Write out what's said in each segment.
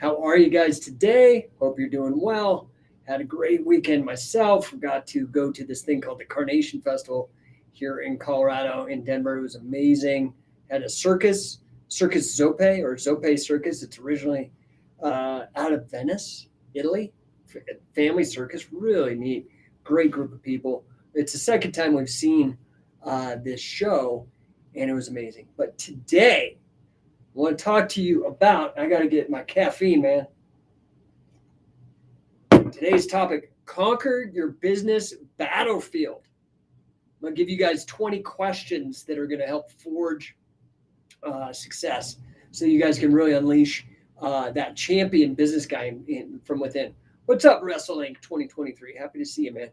How are you guys today? Hope you're doing well. Had a great weekend myself. Got to go to this thing called the Carnation Festival here in Colorado, in Denver. It was amazing. Had a Circus Zope or Zope Circus. It's originally out of Venice, Italy. Family circus, really neat. Great group of people. It's the second time we've seen this show, and it was amazing. But today, I want to talk to you about, I got to get my caffeine, man. Today's topic, conquer your business battlefield. I'm going to give you guys 20 questions that are going to help forge success so you guys can really unleash that champion business guy from within. What's up, WrestleLink 2023? Happy to see you, man.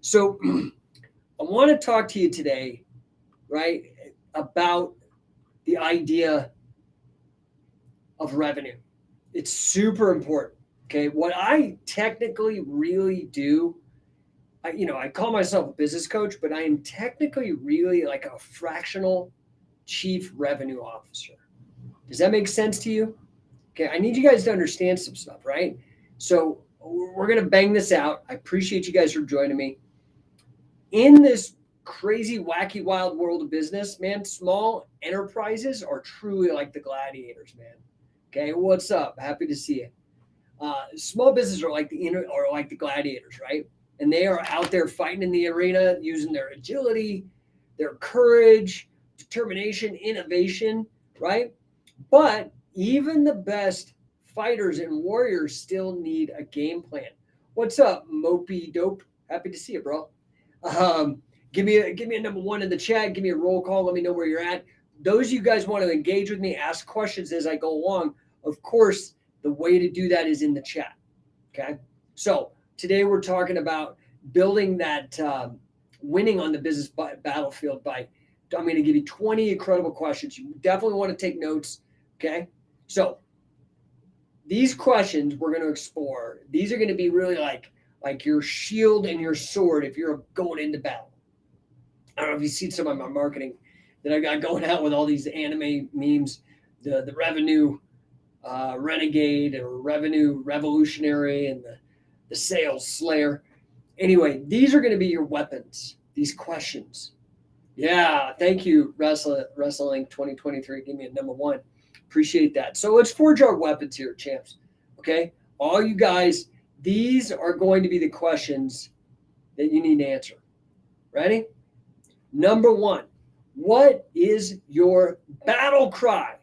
So I want to talk to you today, right, about the idea of revenue. It's super important. Okay. What I technically really do, I call myself a business coach, but I am technically really like a fractional chief revenue officer. Does that make sense to you? Okay. I need you guys to understand some stuff, right? So we're going to bang this out. I appreciate you guys for joining me. In this crazy, wacky, wild world of business, man, small enterprises are truly like the gladiators, man. Okay, what's up? Happy to see you. Small businesses are like the gladiators, right? And they are out there fighting in the arena using their agility, their courage, determination, innovation, right? But even the best fighters and warriors still need a game plan. What's up, Mopey Dope? Happy to see you, bro. Give me a number one in the chat. Give me a roll call. Let me know where you're at. Those of you guys want to engage with me, ask questions as I go along. Of course, the way to do that is in the chat. Okay. So today we're talking about building that winning on the business battlefield I'm going to give you 20 incredible questions. You definitely want to take notes. Okay. So these questions we're going to explore. These are going to be really like your shield and your sword if you're going into battle. I don't know if you've seen some of my marketing that I got going out with all these anime memes, the revenue renegade or revenue revolutionary and the sales slayer. Anyway, these are going to be your weapons, these questions. Yeah, thank you, WrestleLink 2023. Give me a number one. Appreciate that. So let's forge our weapons here, champs. Okay? All you guys, these are going to be the questions that you need to answer. Ready? Number one, what is your battle cry?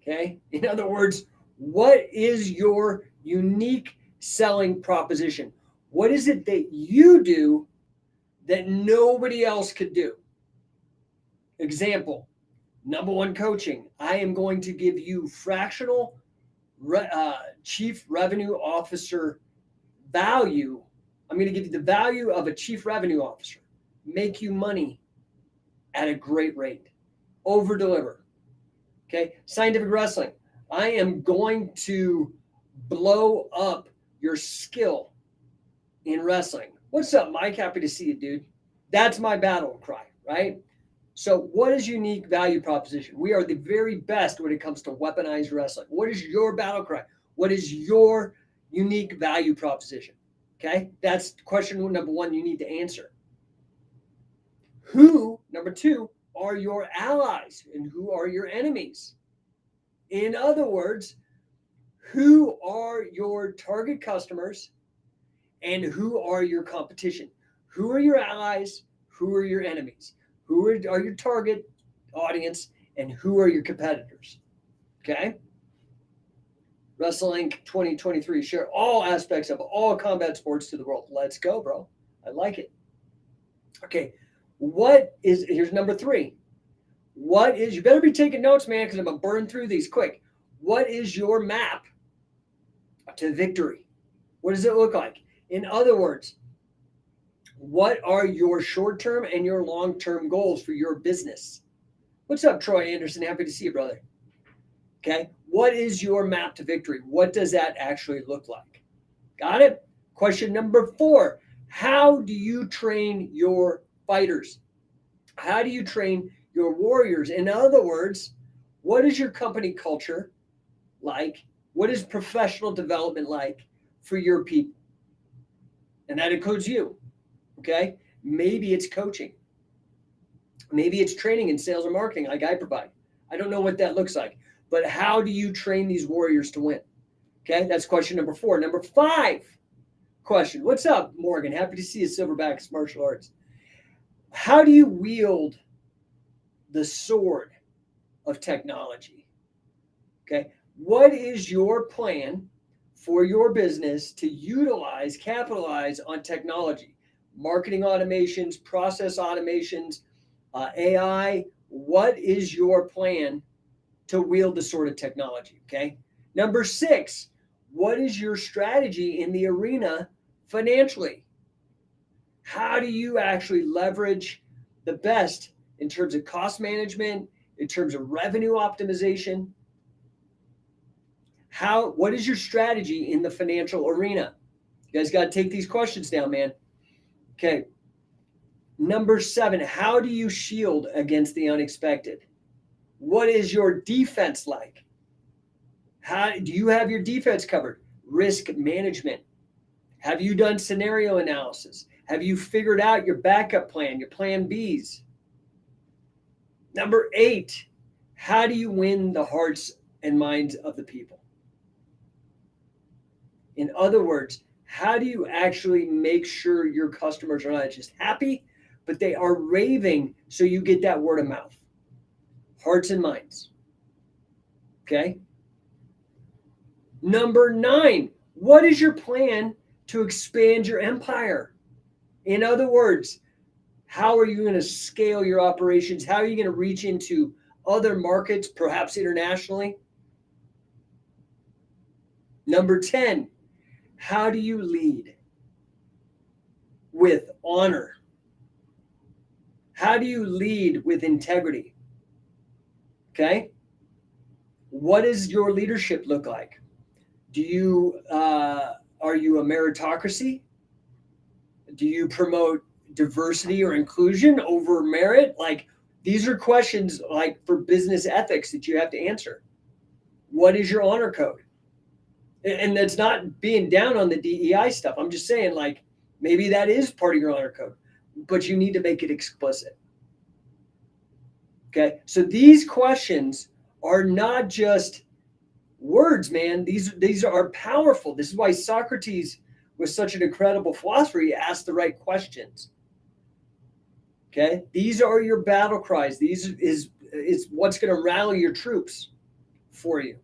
Okay. In other words, what is your unique selling proposition? What is it that you do that nobody else could do? Example, number one coaching. I am going to give you fractional chief revenue officer value. I'm going to give you the value of a chief revenue officer. Make you money at a great rate. Over deliver. Okay, Scientific Wrestling. I am going to blow up your skill in wrestling. What's up, Mike? Happy to see you, dude. That's my battle cry, right? So what is unique value proposition? We are the very best when it comes to weaponized wrestling. What is your battle cry? What is your unique value proposition? Okay, that's question number one you need to answer. Who, number two, are your allies and who are your enemies? In other words, who are your target customers and who are your competition? Who are your allies? Who are your enemies? Who are your target audience and who are your competitors? Okay? WrestleLink 2023, share all aspects of all combat sports to the world. Let's go, bro. I like it. Okay. Here's number three. You better be taking notes, man, because I'm going to burn through these quick. What is your map to victory? What does it look like? In other words, what are your short-term and your long-term goals for your business? What's up, Troy Anderson? Happy to see you, brother. Okay. What is your map to victory? What does that actually look like? Got it? Question number 4. How do you train your fighters? How do you train your warriors? In other words, what is your company culture like? What is professional development like for your people? And that includes you. Okay. Maybe it's coaching. Maybe it's training in sales and marketing like I provide. I don't know what that looks like, but how do you train these warriors to win? Okay. That's question number 4. Number 5 question. What's up, Morgan? Happy to see you, Silverbacks Martial Arts. How do you wield the sword of technology? Okay. What is your plan for your business to utilize, capitalize on technology? Marketing automations, process automations, AI. What is your plan to wield the sword of technology? Okay. Number 6, what is your strategy in the arena financially? How do you actually leverage the best in terms of cost management, in terms of revenue optimization? What is your strategy in the financial arena? You guys got to take these questions down, man. Okay. Number 7, how do you shield against the unexpected? What is your defense like? How do you have your defense covered? Risk management. Have you done scenario analysis? Have you figured out your backup plan, your plan Bs? Number 8, how do you win the hearts and minds of the people? In other words, how do you actually make sure your customers are not just happy, but they are raving so you get that word of mouth? Hearts and minds. Okay. Number 9, what is your plan to expand your empire? In other words, how are you going to scale your operations? How are you going to reach into other markets, perhaps internationally? Number 10, how do you lead with honor? How do you lead with integrity? Okay. What does your leadership look like? Are you a meritocracy? Do you promote diversity or inclusion over merit? Like, these are questions like for business ethics that you have to answer. What is your honor code? And that's not being down on the DEI stuff. I'm just saying, like, maybe that is part of your honor code, but you need to make it explicit. Okay. So these questions are not just words, man. These are powerful. This is why Socrates was such an incredible philosopher. He asked the right questions. Okay. These are your battle cries. These is what's going to rally your troops for you.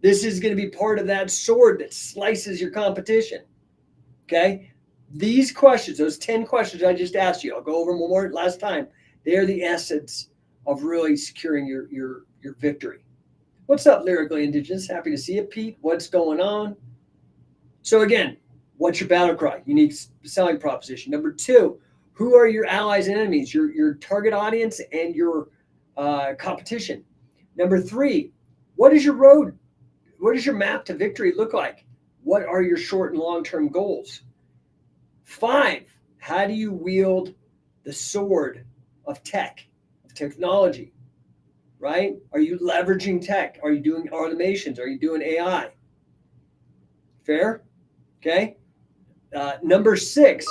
This is going to be part of that sword that slices your competition. Okay. These questions, those 10 questions I just asked you, I'll go over them one more last time. They're the essence of really securing your victory. What's up, Lyrically Indigenous? Happy to see you, Pete. What's going on? So again, what's your battle cry? Unique selling proposition. Number 2, who are your allies and enemies? Your target audience and your competition. Number 3, what is your road? What does your map to victory look like? What are your short and long-term goals? 5, how do you wield the sword of technology, right? Are you leveraging tech? Are you doing automations? Are you doing AI? Fair? Okay. Number 6,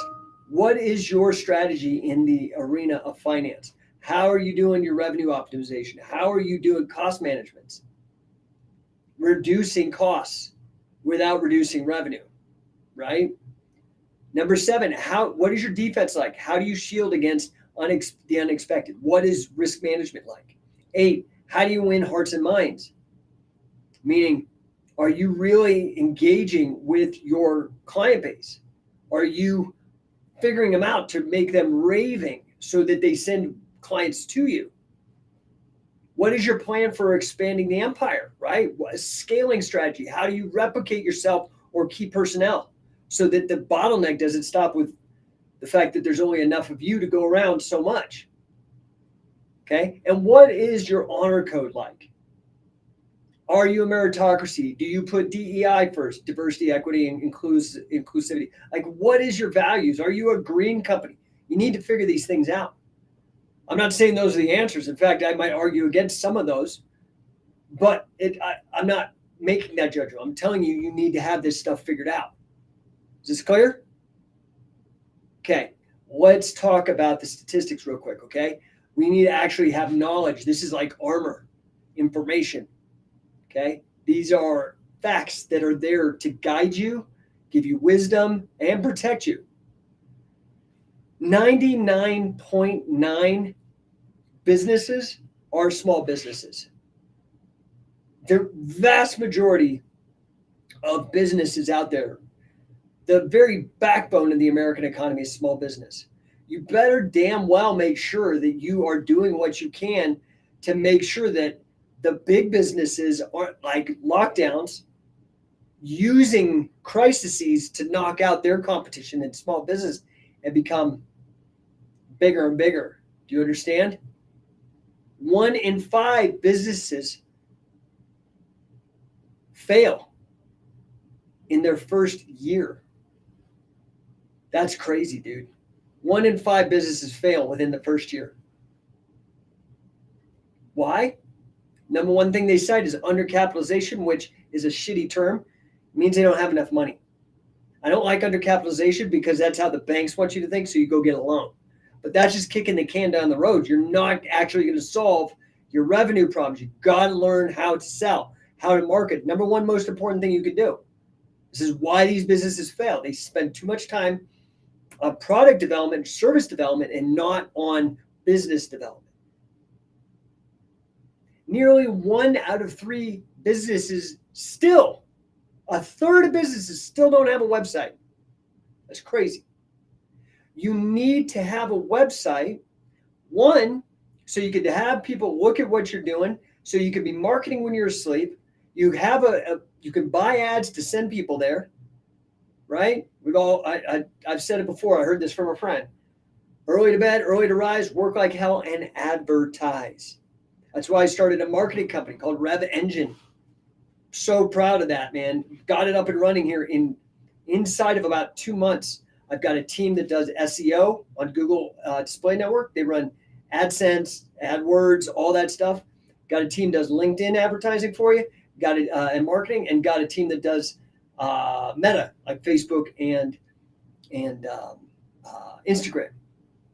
what is your strategy in the arena of finance? How are you doing your revenue optimization? How are you doing cost management? Reducing costs without reducing revenue, right? Number 7, what is your defense like? How do you shield against the unexpected? What is risk management like? 8, how do you win hearts and minds? Meaning, are you really engaging with your client base? Are you figuring them out to make them raving so that they send clients to you? What is your plan for expanding the empire, right? What is scaling strategy? How do you replicate yourself or key personnel so that the bottleneck doesn't stop with the fact that there's only enough of you to go around so much? Okay. And what is your honor code like? Are you a meritocracy? Do you put DEI first, diversity, equity, and inclusivity? Like, what is your values? Are you a green company? You need to figure these things out. I'm not saying those are the answers. In fact, I might argue against some of those, but I'm not making that judgment. I'm telling you, you need to have this stuff figured out. Is this clear? Okay, let's talk about the statistics real quick, okay? We need to actually have knowledge. This is like armor, information, okay? These are facts that are there to guide you, give you wisdom, and protect you. 99.9 businesses are small businesses. The vast majority of businesses out there, the very backbone of the American economy is small business. You better damn well make sure that you are doing what you can to make sure that the big businesses aren't like lockdowns, using crises to knock out their competition in small business and become bigger and bigger. Do you understand? 1 in 5 businesses fail in their first year. That's crazy, dude. 1 in 5 businesses fail within the first year. Why? Number one thing they cite is undercapitalization, which is a shitty term. It means they don't have enough money. I don't like undercapitalization because that's how the banks want you to think, so you go get a loan. But that's just kicking the can down the road. You're not actually going to solve your revenue problems. You've got to learn how to sell, how to market. Number one most important thing you can do. This is why these businesses fail. They spend too much time on product development, service development, and not on business development. Nearly 1 out of 3 businesses still, a third of businesses still don't have a website. That's crazy. You need to have a website, one, so you can have people look at what you're doing, so you can be marketing when you're asleep. You have you can buy ads to send people there, right? I've said it before. I heard this from a friend. Early to bed, early to rise, work like hell, and advertise. That's why I started a marketing company called Rev Engine. So proud of that, man. Got it up and running here inside of about 2 months. I've got a team that does SEO on Google Display Network. They run AdSense, AdWords, all that stuff. Got a team that does LinkedIn advertising for you. Got it and marketing, and got a team that does Meta, like Facebook and Instagram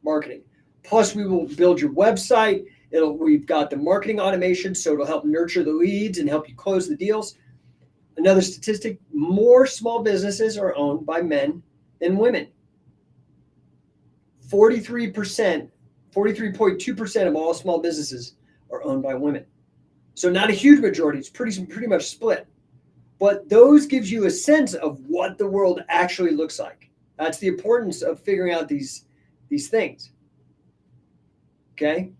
marketing. Plus, we will build your website. We've got the marketing automation, so it'll help nurture the leads and help you close the deals. Another statistic: more small businesses are owned by men than women. 43.2% of all small businesses are owned by women. So not a huge majority. It's pretty much split. But those gives you a sense of what the world actually looks like. That's the importance of figuring out these things. Okay?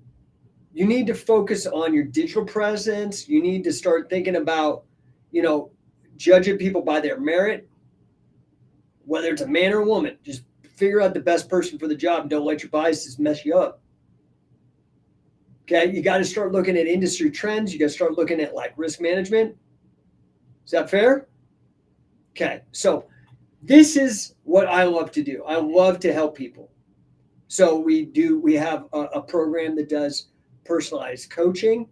You need to focus on your digital presence. You need to start thinking about, judging people by their merit, whether it's a man or a woman. Just figure out the best person for the job and don't let your biases mess you up. Okay, you got to start looking at industry trends. You got to start looking at like risk management. Is that fair? Okay, so this is what I love to do. I love to help people. So we have a program that does personalized coaching,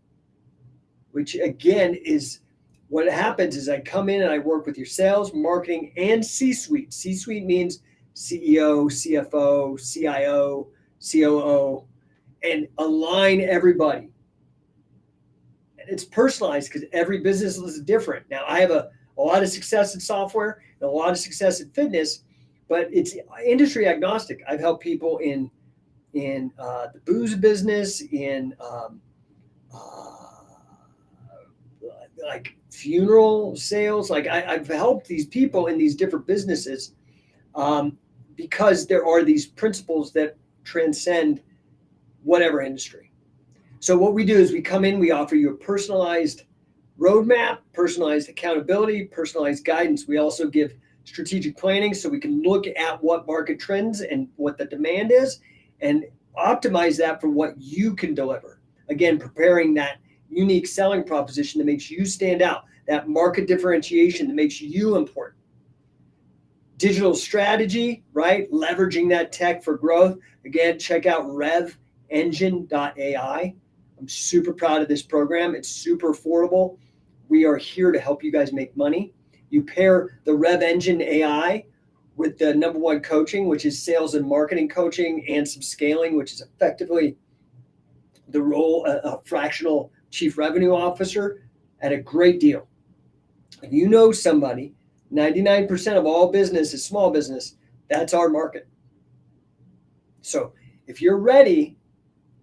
which again is what happens is I come in and I work with your sales, marketing, and C-suite. C-suite means CEO, CFO, CIO, COO, and align everybody. And it's personalized because every business is different. Now, I have a lot of success in software and a lot of success in fitness, but it's industry agnostic. I've helped people in the booze business, in like funeral sales. Like I've helped these people in these different businesses because there are these principles that transcend whatever industry. So what we do is we come in, we offer you a personalized roadmap, personalized accountability, personalized guidance. We also give strategic planning so we can look at what market trends and what the demand is and optimize that for what you can deliver. Again, preparing that unique selling proposition that makes you stand out, that market differentiation that makes you important. Digital strategy, right? Leveraging that tech for growth. Again, check out revengine.ai. I'm super proud of this program. It's super affordable. We are here to help you guys make money. You pair the Rev Engine AI with the number one coaching, which is sales and marketing coaching, and some scaling, which is effectively the role of a fractional chief revenue officer, at a great deal. If you know somebody, 99% of all business is small business. That's our market. So if you're ready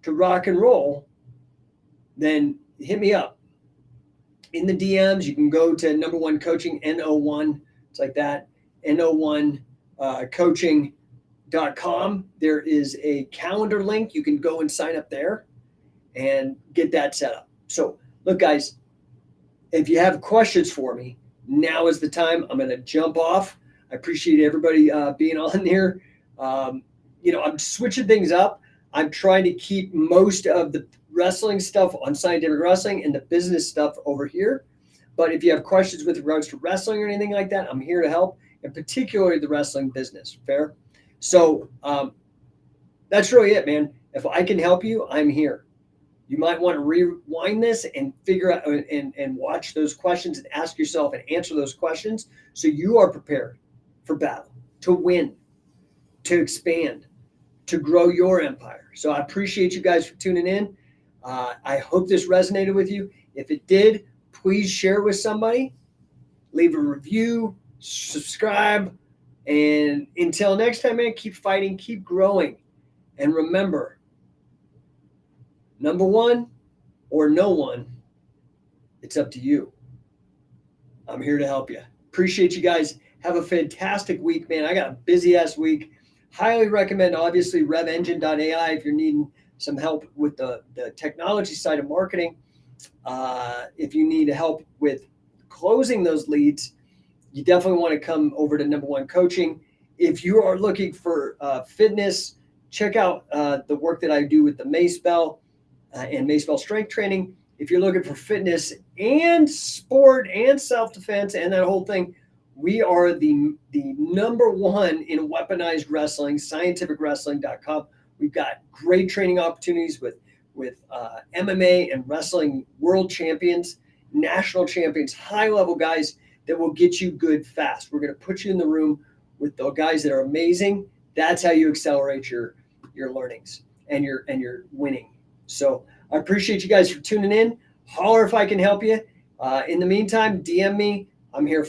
to rock and roll, then hit me up in the DMs. You can go to number one coaching, NO1. It's like that, NO1 coaching.com. There is a calendar link. You can go and sign up there and get that set up. So look, guys, if you have questions for me, now is the time. I'm going to jump off. I appreciate everybody being on there. I'm switching things up. I'm trying to keep most of the wrestling stuff on Scientific Wrestling and the business stuff over here. But if you have questions with regards to wrestling or anything like that, I'm here to help, and particularly the wrestling business. Fair? So that's really it, man. If I can help you, I'm here. You might want to rewind this and figure out and watch those questions and ask yourself and answer those questions so you are prepared for battle, to win, to expand, to grow your empire. So I appreciate you guys for tuning in. I hope this resonated with you. If it did, please share it with somebody, leave a review, subscribe, and until next time, man, keep fighting, keep growing. And remember, number one or no one, it's up to you. I'm here to help you. Appreciate you guys. Have a fantastic week, man. I got a busy ass week. Highly recommend, obviously, RevEngine.ai if you're needing some help with the technology side of marketing. If you need help with closing those leads, you definitely want to come over to number one coaching. If you are looking for fitness, check out the work that I do with the Macebell and Macebell strength training. If you're looking for fitness and sport and self-defense and that whole thing, we are the number one in weaponized wrestling, scientificwrestling.com. We've got great training opportunities with MMA and wrestling world champions, national champions, high-level guys that will get you good fast. We're going to put you in the room with the guys that are amazing. That's how you accelerate your learnings and your winning. So I appreciate you guys for tuning in. Holler if I can help you. In the meantime, DM me. I'm here.